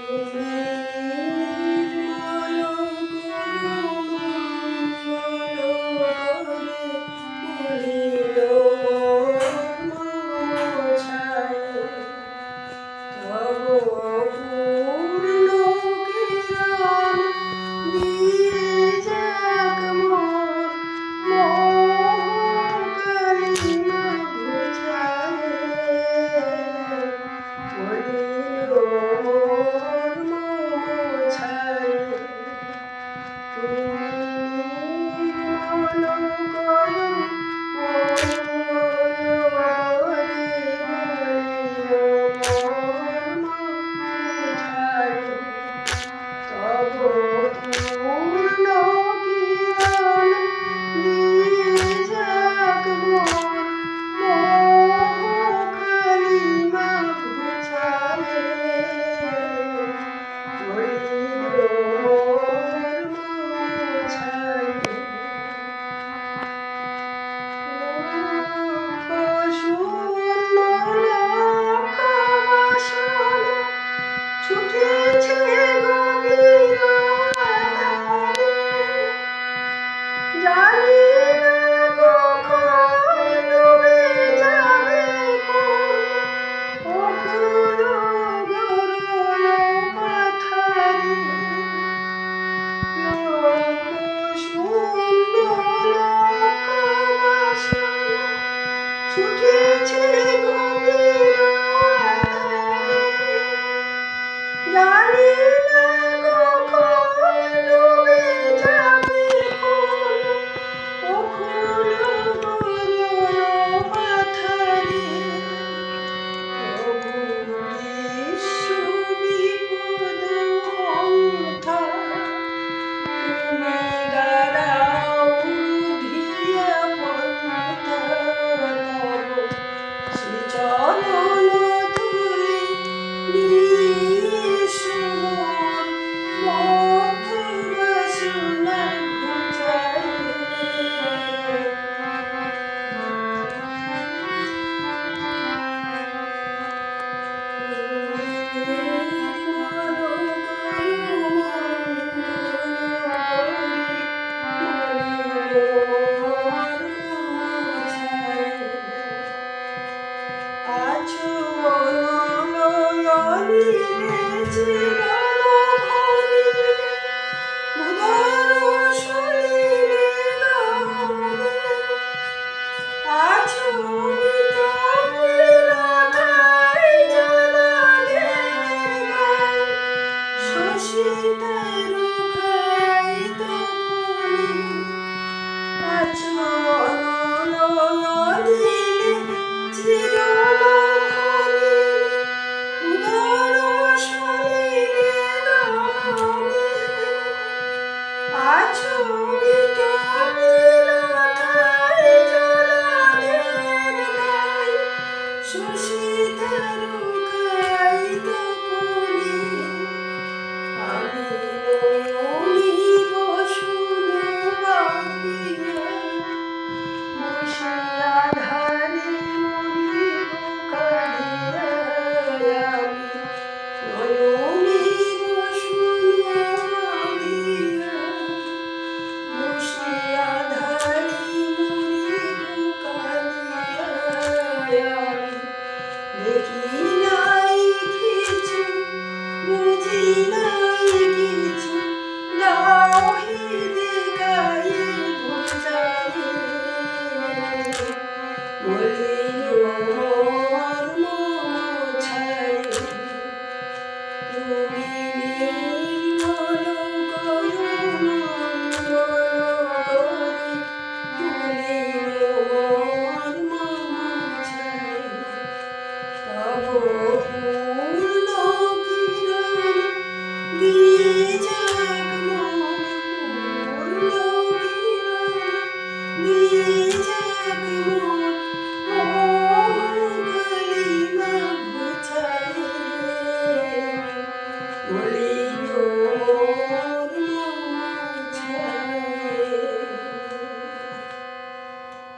তুমি নির্মল করো মঙ্গল করে মলিন মন ছায় তব পূর্ণ কিরণ দিয়ে যাক মোর মোহ কালিমা ঘুচায় মলিন মন ছায় তুমি নির্মল করো ছুটেছে গভীর আঁধারে, জানি না কখন ডুবে যাবে কোন অকুল গরল পাথারে। লোকশূন্য লোকবাসনা ছুটেছে গভীর আঁধারে, জানি না কখন ডুবে যাবে কোন অকুল গরল পাথারে। প্রভু বিশ্ব বিপদ হন্তা, তুমি দাঁড়াও রুধিয়া পন্থা, তব শ্রীচরণ ধুলি নিস মোর মধুর বাসনা ঘুচায়। আছো অনলয়নে চিরনভনে, উদর সলিলে গহনে। আছো বিতপিলতায় জলাধের গায়, শোষিতার খাইত ফলে। আছো অনলয়নে চিরনভনে, উদর সলিলে গহনে। আছো বিতপিলতায় জলাধের গায়, শোষিতার খাইত ফলে। আমি নয়নি বসুন বাঁধিয়া, বসিয়া ধারে মরিব কাঁদিয়া। আমি নয়নি বসুন বাঁধিয়া, বসিয়া ধারে মরিব কাঁদিয়া। আমি দেখি নাই কিছু, বুঝি নাই কিছু, দাও হৃদে গায়ে ঘুচায়ে। মলিন মন ছায় তুমি নির্মল করো মঙ্গল করে মলিন মন ছায় তব